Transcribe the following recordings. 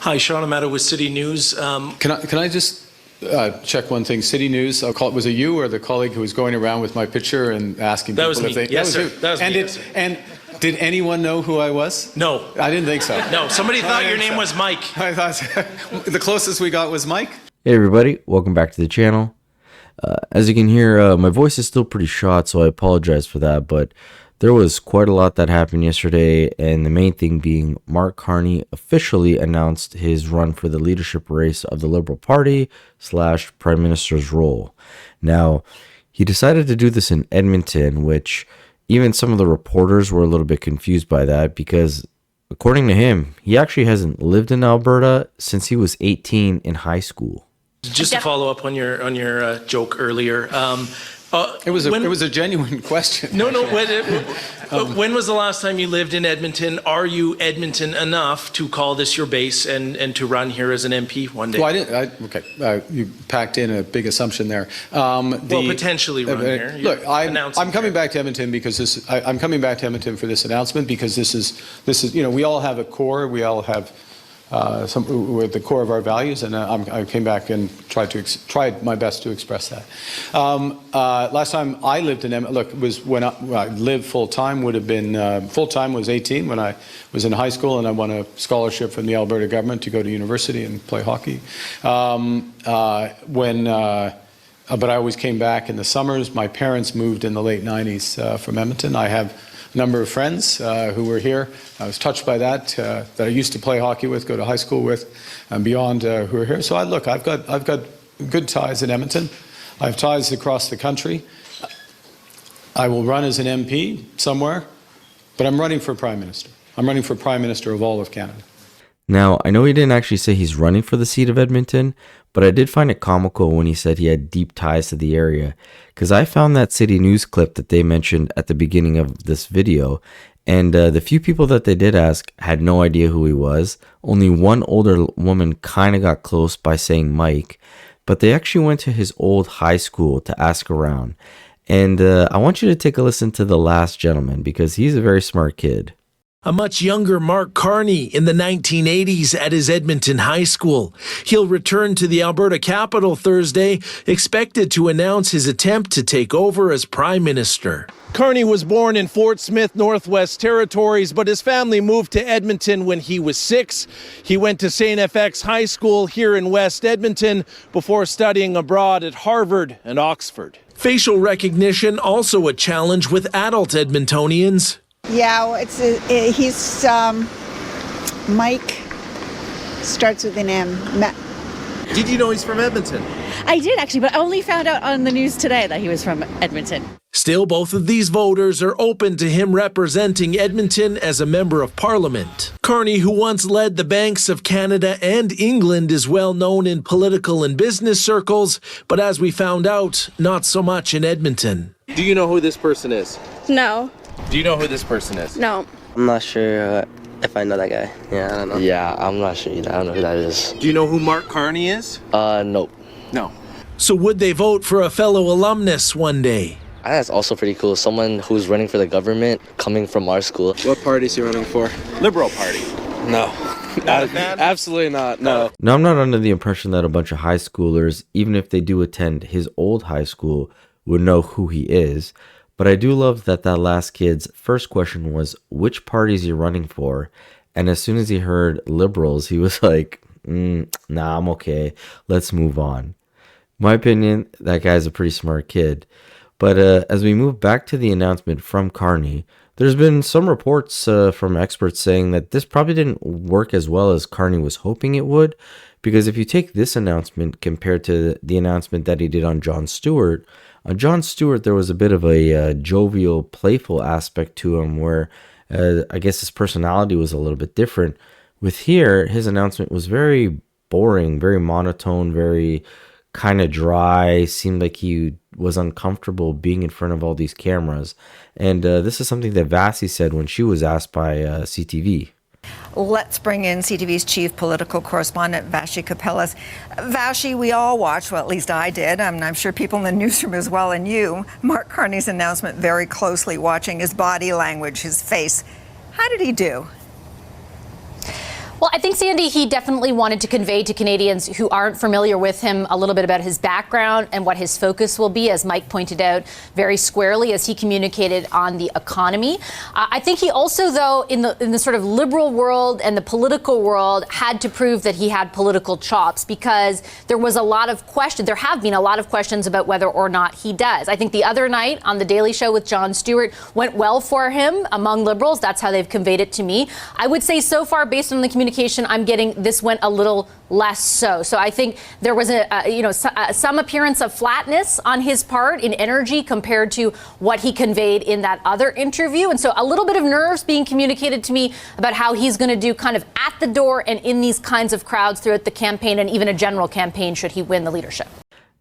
Hi, Sean Amato with City News. Can I just check one thing? City News, was it you or the colleague who was going around with my picture and asking people if they... Yes, sir. That was me. And did anyone know who I was? No. I didn't think so. No, somebody thought your name was Mike. I thought the closest we got was Mike. Hey everybody, welcome back to the channel. As you can hear, my voice is still pretty shot, so I apologize for that, but there was quite a lot that happened yesterday, and the main thing being Mark Carney officially announced his run for the leadership race of the Liberal Party / Prime Minister's role. Now, he decided to do this in Edmonton, which even some of the reporters were a little bit confused by that because, according to him, he actually hasn't lived in Alberta since he was 18 in high school. Just to follow up on your joke earlier, It was a genuine question. No. When was the last time you lived in Edmonton? Are you Edmonton enough to call this your base and to run here as an MP one day? Well, I didn't. Okay, you packed in a big assumption there. Potentially run here. Look, I'm coming back to Edmonton because I'm coming back to Edmonton for this announcement because this is we all have a core. We all have. With the core of our values, and I came back and tried my best to express that. Last time I lived in Edmonton, was when I lived full time. Would have been full time was 18 when I was in high school, and I won a scholarship from the Alberta government to go to university and play hockey. But I always came back in the summers. My parents moved in the late 90s from Edmonton. I have number of friends who were here. I was touched by that I used to play hockey with, go to high school with, and beyond who are here. So I've got good ties in Edmonton. I have ties across the country. I will run as an MP somewhere, but I'm running for Prime Minister. I'm running for Prime Minister of all of Canada. Now, I know he didn't actually say he's running for the seat of Edmonton, but I did find it comical when he said he had deep ties to the area, because I found that City News clip that they mentioned at the beginning of this video, and the few people that they did ask had no idea who he was. Only one older woman kind of got close by saying Mike, but they actually went to his old high school to ask around. And I want you to take a listen to the last gentleman, because he's a very smart kid. A much younger Mark Carney in the 1980s at his Edmonton High School. He'll return to the Alberta capital Thursday, expected to announce his attempt to take over as Prime Minister. Carney was born in Fort Smith, Northwest Territories, but his family moved to Edmonton when he was 6. He went to St. FX High School here in West Edmonton before studying abroad at Harvard and Oxford. Facial recognition also a challenge with adult Edmontonians. Yeah, he's Mike, starts with an M. Did you know he's from Edmonton? I did actually, but I only found out on the news today that he was from Edmonton. Still, both of these voters are open to him representing Edmonton as a member of Parliament. Carney, who once led the banks of Canada and England, is well known in political and business circles, but as we found out, not so much in Edmonton. Do you know who this person is? No. Do you know who this person is? No. I'm not sure if I know that guy. Yeah, I don't know. Yeah, I'm not sure either. I don't know who that is. Do you know who Mark Carney is? Nope. No. So would they vote for a fellow alumnus one day? I think that's also pretty cool. Someone who's running for the government coming from our school. What party is he running for? Liberal Party. No. Absolutely not. No. Now, I'm not under the impression that a bunch of high schoolers, even if they do attend his old high school, would know who he is. But I do love that last kid's first question was, which party is he running for? And as soon as he heard Liberals, he was like, nah, I'm okay. Let's move on. My opinion, that guy's a pretty smart kid. But as we move back to the announcement from Carney, there's been some reports from experts saying that this probably didn't work as well as Carney was hoping it would. Because if you take this announcement compared to the announcement that he did on Jon Stewart, Jon Stewart, there was a bit of a jovial, playful aspect to him where I guess his personality was a little bit different. With here, his announcement was very boring, very monotone, very kind of dry, seemed like he was uncomfortable being in front of all these cameras. And this is something that Vassie said when she was asked by CTV. Let's bring in CTV's chief political correspondent, Vashi Kapelas. Vashi, we all watched, well, at least I did, and I'm sure people in the newsroom as well, and you, Mark Carney's announcement very closely, watching his body language, his face. How did he do? Well, I think, Sandy, he definitely wanted to convey to Canadians who aren't familiar with him a little bit about his background and what his focus will be, as Mike pointed out very squarely as he communicated on the economy. I think he also, though, in the sort of liberal world and the political world, had to prove that he had political chops, because there was a lot of questions. There have been a lot of questions about whether or not he does. I think the other night on The Daily Show with Jon Stewart went well for him among liberals. That's how they've conveyed it to me. I would say so far, based on the communication I'm getting, this went a little less so. So I think there was some appearance of flatness on his part in energy compared to what he conveyed in that other interview. And so a little bit of nerves being communicated to me about how he's going to do kind of at the door and in these kinds of crowds throughout the campaign, and even a general campaign should he win the leadership.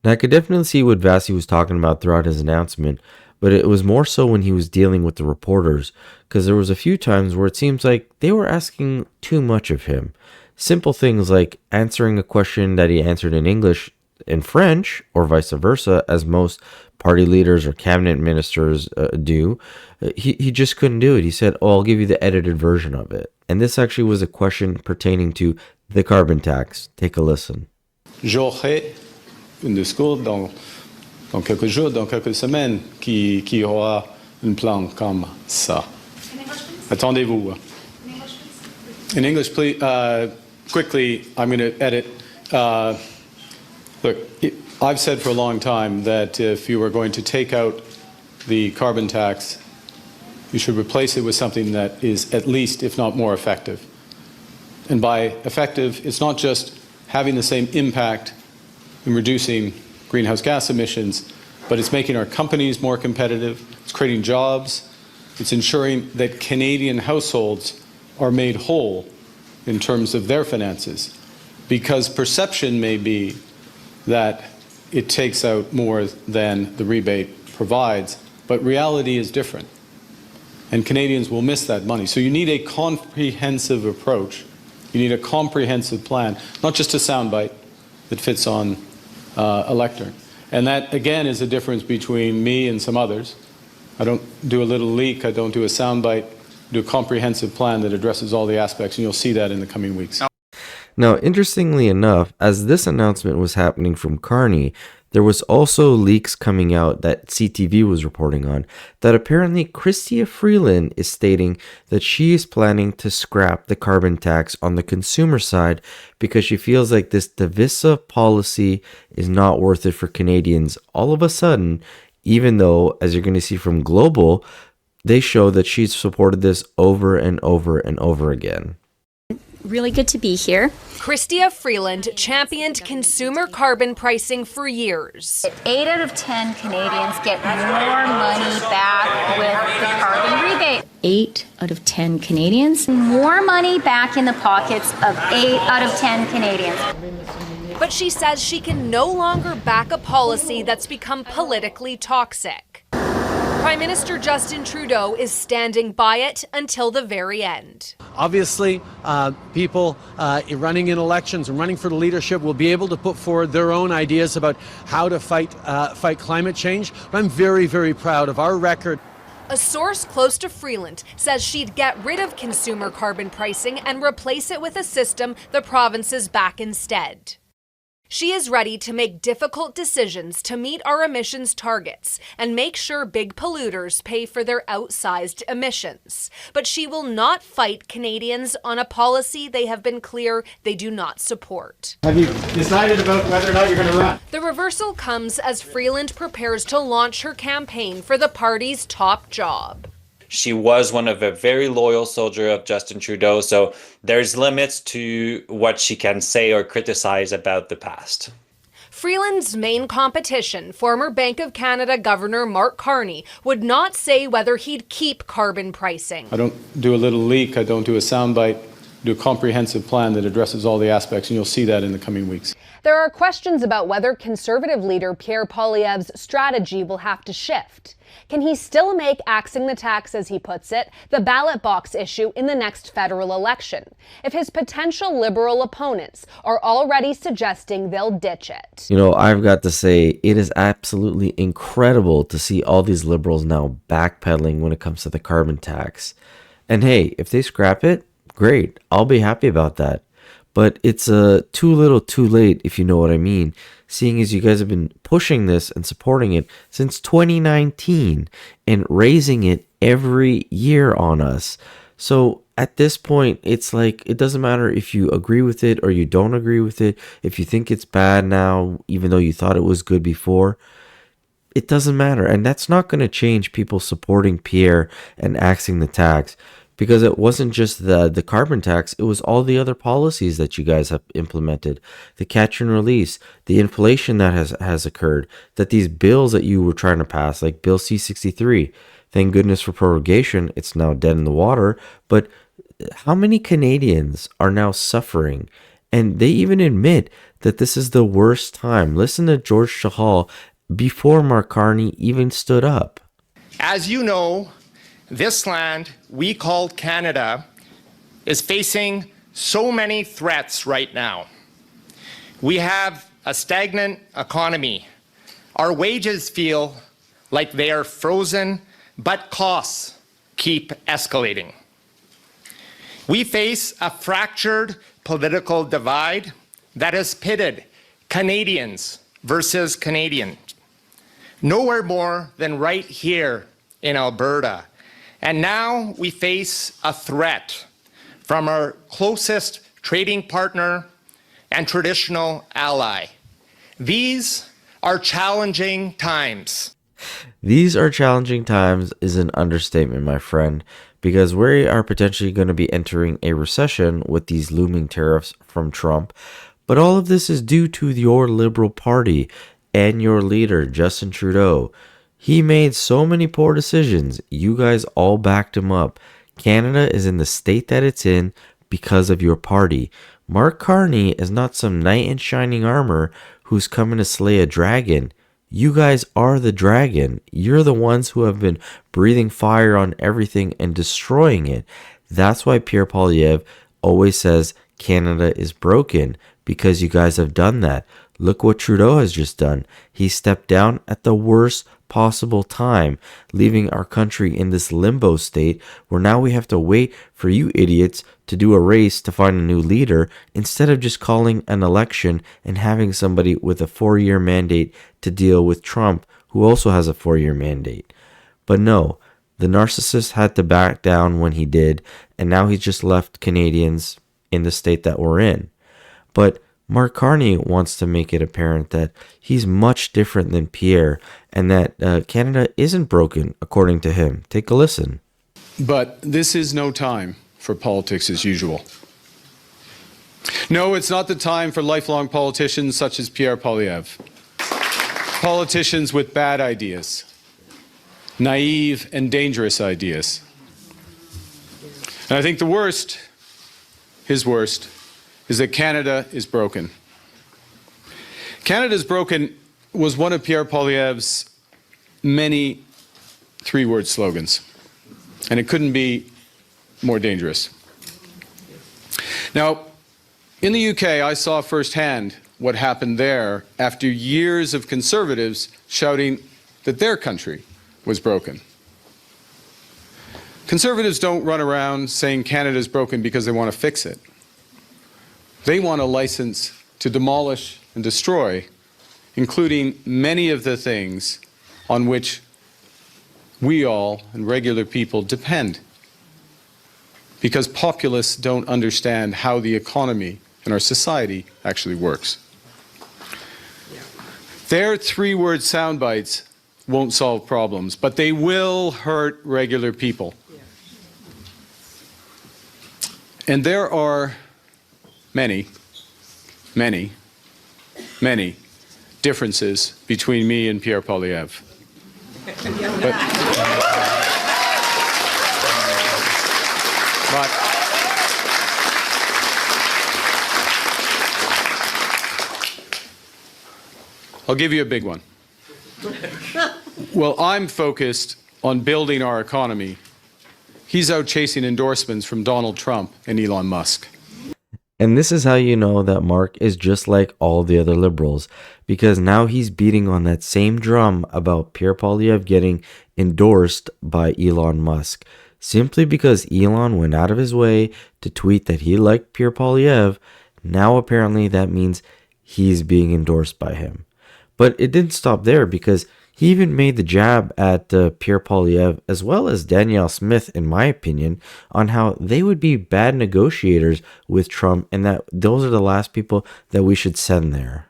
Now, I could definitely see what Vasi was talking about throughout his announcement, but it was more so when he was dealing with the reporters, because there was a few times where it seems like they were asking too much of him. Simple things like answering a question that he answered in English in French, or vice versa, as most party leaders or cabinet ministers do. He just couldn't do it. He said, "Oh, I'll give you the edited version of it." And this actually was a question pertaining to the carbon tax. Take a listen. J'aurai un discours dans quelques jours, dans quelques semaines, qui aura un plan comme ça. Attendez-vous. In English, please. Quickly, I'm going to edit. Look, I've said for a long time that if you were going to take out the carbon tax, you should replace it with something that is at least, if not more, effective. And by effective, it's not just having the same impact in reducing greenhouse gas emissions, but it's making our companies more competitive, it's creating jobs, it's ensuring that Canadian households are made whole in terms of their finances. Because perception may be that it takes out more than the rebate provides, but reality is different. And Canadians will miss that money. So you need a comprehensive approach. You need a comprehensive plan, not just a soundbite that fits on a lectern. And that, again, is the difference between me and some others. I don't do a little leak, I don't do a soundbite, I do a comprehensive plan that addresses all the aspects, and you'll see that in the coming weeks. Now, interestingly enough, as this announcement was happening from Carney, there was also leaks coming out that CTV was reporting on that apparently Chrystia Freeland is stating that she is planning to scrap the carbon tax on the consumer side because she feels like this divisive policy is not worth it for Canadians all of a sudden, even though, as you're going to see from Global, they show that she's supported this over and over and over again. Really good to be here. Chrystia Freeland championed consumer carbon pricing for years. 8 out of 10 Canadians get more money back with the carbon rebate. 8 out of 10 Canadians, more money back in the pockets of 8 out of 10 Canadians. But she says she can no longer back a policy that's become politically toxic. Prime Minister Justin Trudeau is standing by it until the very end. Obviously, people running in elections and running for the leadership will be able to put forward their own ideas about how to fight climate change. But I'm very, very proud of our record. A source close to Freeland says she'd get rid of consumer carbon pricing and replace it with a system the provinces back instead. She is ready to make difficult decisions to meet our emissions targets and make sure big polluters pay for their outsized emissions. But she will not fight Canadians on a policy they have been clear they do not support. Have you decided about whether or not you're going to run? The reversal comes as Freeland prepares to launch her campaign for the party's top job. She was one of a very loyal soldier of Justin Trudeau, so there's limits to what she can say or criticize about the past. Freeland's main competition, former Bank of Canada Governor Mark Carney, would not say whether he'd keep carbon pricing. I don't do a little leak, I don't do a soundbite, I do a comprehensive plan that addresses all the aspects, and you'll see that in the coming weeks. There are questions about whether Conservative leader Pierre Poilievre's strategy will have to shift. Can he still make axing the tax, as he puts it, the ballot box issue in the next federal election, if his potential Liberal opponents are already suggesting they'll ditch it? You know, I've got to say, it is absolutely incredible to see all these Liberals now backpedaling when it comes to the carbon tax. And hey, if they scrap it, great. I'll be happy about that. But it's too little too late, if you know what I mean, seeing as you guys have been pushing this and supporting it since 2019 and raising it every year on us. So at this point, it's like it doesn't matter if you agree with it or you don't agree with it, if you think it's bad now, even though you thought it was good before. It doesn't matter. And that's not going to change people supporting Pierre and axing the tax. Because it wasn't just the carbon tax, it was all the other policies that you guys have implemented. The catch and release, the inflation that has occurred, that these bills that you were trying to pass, like Bill C-63, thank goodness for prorogation, it's now dead in the water. But how many Canadians are now suffering? And they even admit that this is the worst time. Listen to George Chahal before Mark Carney even stood up. As you know, this land we call Canada is facing so many threats right now. We have a stagnant economy. Our wages feel like they are frozen, but costs keep escalating. We face a fractured political divide that has pitted Canadians versus Canadians. Nowhere more than right here in Alberta. And now we face a threat from our closest trading partner and traditional ally. These are challenging times. These are challenging times is an understatement, my friend, because we are potentially going to be entering a recession with these looming tariffs from Trump. But all of this is due to your Liberal Party and your leader, Justin Trudeau. He made so many poor decisions. You guys all backed him up. Canada is in the state that it's in because of your party. Mark Carney is not some knight in shining armor who's coming to slay a dragon. You guys are the dragon. You're the ones who have been breathing fire on everything and destroying it. That's why Pierre Poilievre always says Canada is broken, because you guys have done that. Look what Trudeau has just done. He stepped down at the worst possible time, leaving our country in this limbo state where now we have to wait for you idiots to do a race to find a new leader instead of just calling an election and having somebody with a 4-year mandate to deal with Trump, who also has a 4-year mandate. But no, the narcissist had to back down when he did, and now he's just left Canadians in the state that we're in. But Mark Carney wants to make it apparent that he's much different than Pierre and that Canada isn't broken, according to him. Take a listen. But this is no time for politics as usual. No, it's not the time for lifelong politicians such as Pierre Poilievre. Politicians with bad ideas, naive and dangerous ideas. And I think the worst, his worst, is that Canada is broken. Canada is broken was one of Pierre Poilievre's many 3-word slogans, and it couldn't be more dangerous. Now, in the UK, I saw firsthand what happened there after years of conservatives shouting that their country was broken. Conservatives don't run around saying Canada's broken because they want to fix it. They want a license to demolish and destroy, including many of the things on which we all and regular people depend. Because populists don't understand how the economy and our society actually works. Their 3-word sound bites won't solve problems, but they will hurt regular people. And there are many differences between me and Pierre Poilievre. But I'll give you a big one. Well, I'm focused on building our economy. He's out chasing endorsements from Donald Trump and Elon Musk. And this is how you know that Mark is just like all the other liberals, because now he's beating on that same drum about Pierre Poilievre getting endorsed by Elon Musk. Simply because Elon went out of his way to tweet that he liked Pierre Poilievre, now apparently that means he's being endorsed by him. But it didn't stop there, because he even made the jab at Pierre Poilievre as well as Danielle Smith, in my opinion, on how they would be bad negotiators with Trump and that those are the last people that we should send there.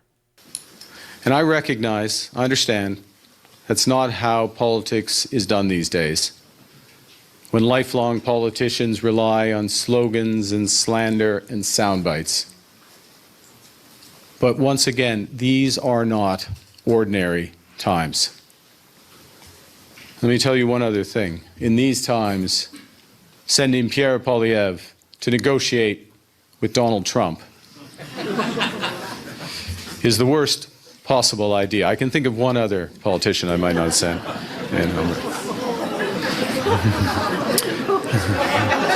And I recognize, I understand, that's not how politics is done these days. When lifelong politicians rely on slogans and slander and sound bites. But once again, these are not ordinary times. Let me tell you one other thing. In these times, sending Pierre Poilievre to negotiate with Donald Trump is the worst possible idea. I can think of one other politician I might not send.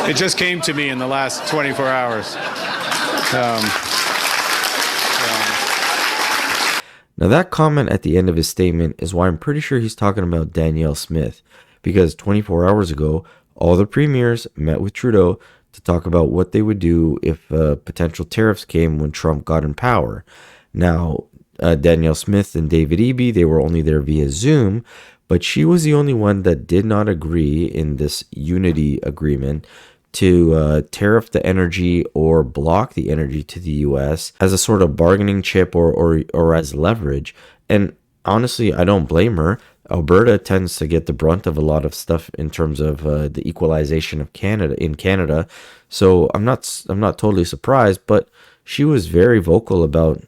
It just came to me in the last 24 hours. Now that comment at the end of his statement is why I'm pretty sure he's talking about Danielle Smith, because 24 hours ago, all the premiers met with Trudeau to talk about what they would do if potential tariffs came when Trump got in power. Now, Danielle Smith and David Eby, they were only there via Zoom, but she was the only one that did not agree in this unity agreement to tariff the energy or block the energy to the U.S. as a sort of bargaining chip or as leverage. And honestly, I don't blame her. Alberta tends to get the brunt of a lot of stuff in terms of the equalization of Canada. So I'm not totally surprised, but she was very vocal about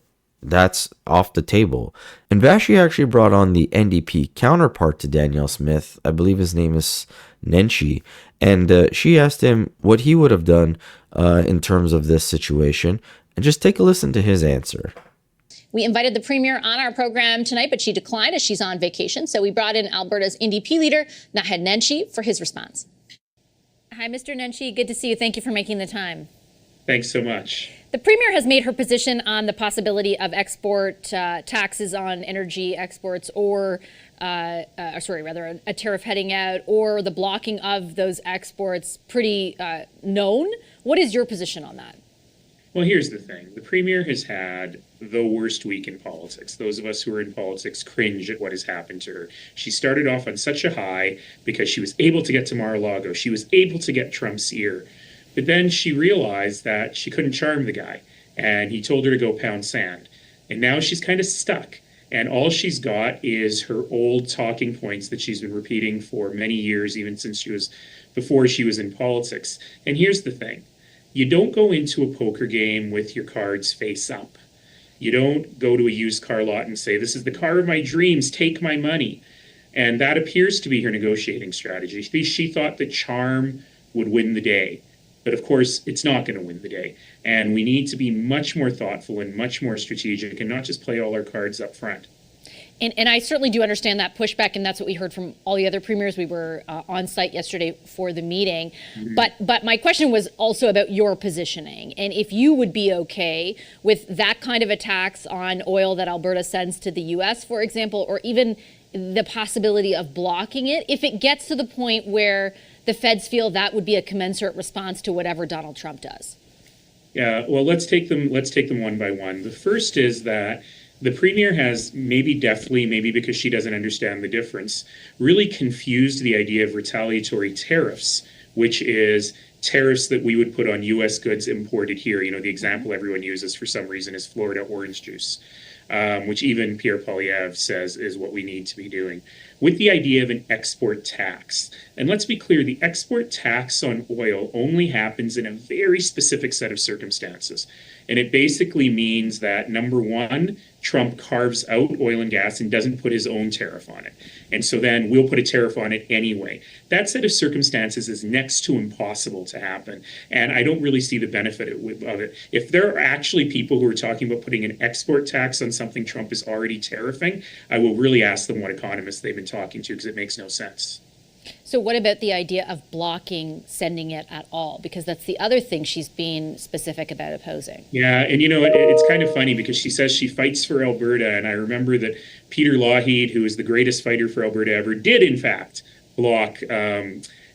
that's off the table. And Vashi actually brought on the NDP counterpart to Danielle Smith. I believe his name is Nenshi. And she asked him what he would have done in terms of this situation. And just take a listen to his answer. We invited the Premier on our program tonight, but she declined as she's on vacation. So we brought in Alberta's NDP leader, Naheed Nenshi, for his response. Hi, Mr. Nenshi. Good to see you. Thank you for making the time. Thanks so much. The Premier has made her position on the possibility of export taxes on energy exports or a tariff heading out or the blocking of those exports pretty known. What is your position on that? Well, here's the thing. The Premier has had the worst week in politics. Those of us who are in politics cringe at what has happened to her. She started off on such a high because she was able to get to Mar-a-Lago. She was able to get Trump's ear. But then she realized that she couldn't charm the guy, and he told her to go pound sand. And now she's kind of stuck. And all she's got is her old talking points that she's been repeating for many years, even since before she was in politics. And here's the thing. You don't go into a poker game with your cards face up. You don't go to a used car lot and say, this is the car of my dreams, take my money. And that appears to be her negotiating strategy. She thought that charm would win the day. But of course, it's not going to win the day. And we need to be much more thoughtful and much more strategic and not just play all our cards up front. And I certainly do understand that pushback, and that's what we heard from all the other premiers. We were on site yesterday for the meeting. Mm-hmm. But my question was also about your positioning, and if you would be okay with that kind of a tax on oil that Alberta sends to the U.S., for example, or even the possibility of blocking it, if it gets to the point where the feds feel that would be a commensurate response to whatever Donald Trump does. Yeah, well, let's take them one by one. The first is that the Premier has maybe because she doesn't understand the difference, really confused the idea of retaliatory tariffs, which is tariffs that we would put on U.S. goods imported here. You know, the example everyone uses for some reason is Florida orange juice, which even Pierre Poilievre says is what we need to be doing, with the idea of an export tax. And let's be clear, the export tax on oil only happens in a very specific set of circumstances. And it basically means that, number one, Trump carves out oil and gas and doesn't put his own tariff on it. And so then we'll put a tariff on it anyway. That set of circumstances is next to impossible to happen. And I don't really see the benefit of it. If there are actually people who are talking about putting an export tax on something Trump is already tariffing, I will really ask them what economists they've been talking to, because it makes no sense. So what about the idea of blocking sending it at all? Because that's the other thing she's being specific about opposing. Yeah, and you know, it's kind of funny because she says she fights for Alberta, and I remember that Peter Lougheed, who is the greatest fighter for Alberta ever, did in fact block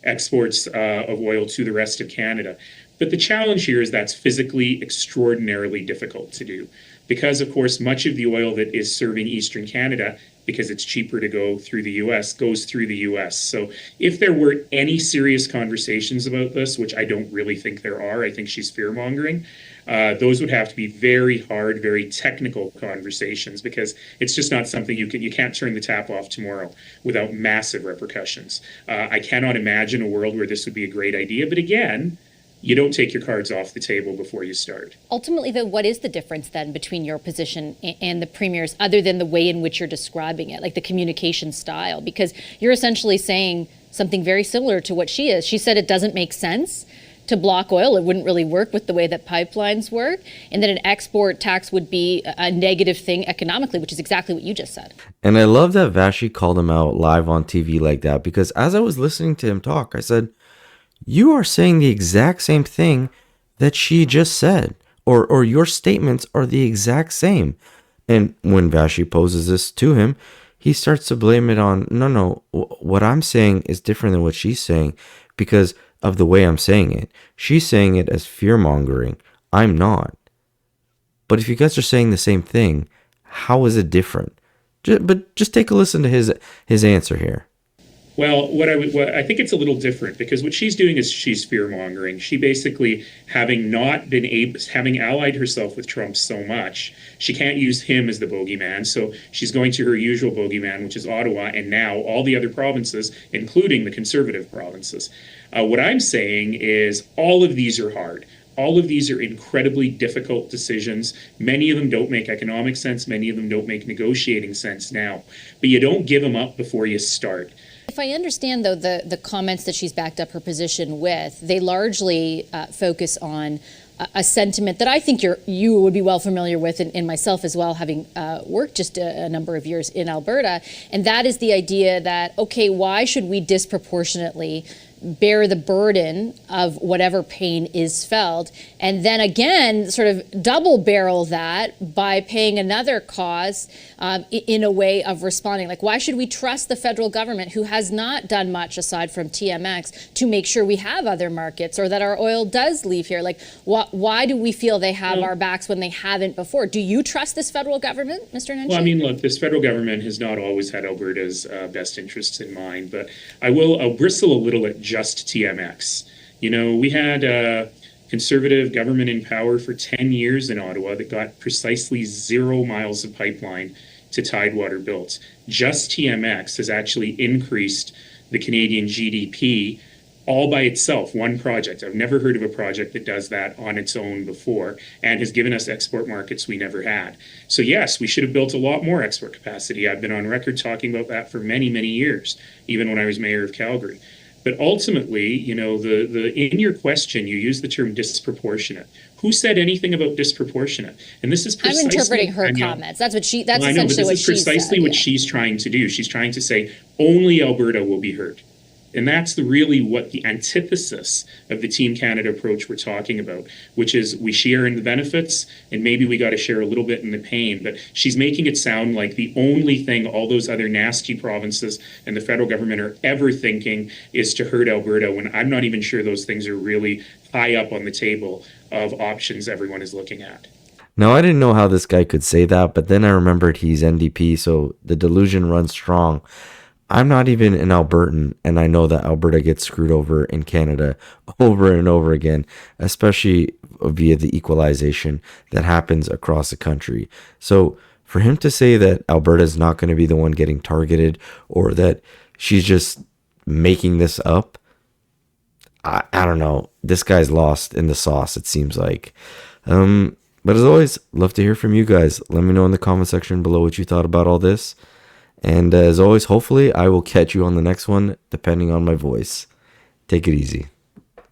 exports of oil to the rest of Canada. But the challenge here is that's physically extraordinarily difficult to do because, of course, much of the oil that is serving Eastern Canada, because it's cheaper to go through the U.S., goes through the U.S. So if there were any serious conversations about this, which I don't really think there are, I think she's fear-mongering, those would have to be very hard, very technical conversations because it's just not something you can't turn the tap off tomorrow without massive repercussions. I cannot imagine a world where this would be a great idea, but again, you don't take your cards off the table before you start. Ultimately, though, what is the difference then between your position and the Premier's, other than the way in which you're describing it, like the communication style? Because you're essentially saying something very similar to what she is. She said it doesn't make sense to block oil. It wouldn't really work with the way that pipelines work, and that an export tax would be a negative thing economically, which is exactly what you just said. And I love that Vashi called him out live on TV like that, because as I was listening to him talk, I said, you are saying the exact same thing that she just said, or your statements are the exact same. And when Vashi poses this to him, he starts to blame it on, no, what I'm saying is different than what she's saying because of the way I'm saying it. She's saying it as fear-mongering. I'm not. But if you guys are saying the same thing, how is it different? But just take a listen to his answer here. Well, what I think it's a little different because what she's doing is she's fear-mongering. She basically, having allied herself with Trump so much, she can't use him as the bogeyman. So she's going to her usual bogeyman, which is Ottawa, and now all the other provinces, including the conservative provinces. What I'm saying is all of these are hard. All of these are incredibly difficult decisions. Many of them don't make economic sense. Many of them don't make negotiating sense now. But you don't give them up before you start. If I understand, though, the comments that she's backed up her position with, they largely focus on a sentiment that I think you would be well familiar with, and myself as well, having worked just a number of years in Alberta, and that is the idea that, okay, why should we disproportionately bear the burden of whatever pain is felt, and then again sort of double barrel that by paying another cause in a way of responding. Like, why should we trust the federal government, who has not done much aside from TMX, to make sure we have other markets or that our oil does leave here? Like, why do we feel they have our backs when they haven't before? Do you trust this federal government, Mr. Nenshi? Well, I mean, look, this federal government has not always had Alberta's best interests in mind, but I'll bristle a little at just TMX. You know, we had a conservative government in power for 10 years in Ottawa that got precisely 0 miles of pipeline to Tidewater built. Just TMX has actually increased the Canadian GDP all by itself, one project. I've never heard of a project that does that on its own before and has given us export markets we never had. So yes, we should have built a lot more export capacity. I've been on record talking about that for many, many years, even when I was mayor of Calgary. But ultimately, you know, in your question, you use the term disproportionate. Who said anything about disproportionate? And this is precisely... I'm interpreting her comments. That's essentially what she said. This is precisely what she's trying to do. She's trying to say only Alberta will be hurt. And that's really what the antithesis of the Team Canada approach we're talking about, which is we share in the benefits and maybe we got to share a little bit in the pain. But she's making it sound like the only thing all those other nasty provinces and the federal government are ever thinking is to hurt Alberta, when I'm not even sure those things are really high up on the table of options everyone is looking at. Now, I didn't know how this guy could say that, but then I remembered he's NDP, so the delusion runs strong. I'm not even an Albertan, and I know that Alberta gets screwed over in Canada over and over again, especially via the equalization that happens across the country. So for him to say that Alberta is not going to be the one getting targeted, or that she's just making this up, I don't know. This guy's lost in the sauce, it seems like. But as always, love to hear from you guys. Let me know in the comment section below what you thought about all this. And as always, hopefully I will catch you on the next one, depending on my voice. Take it easy.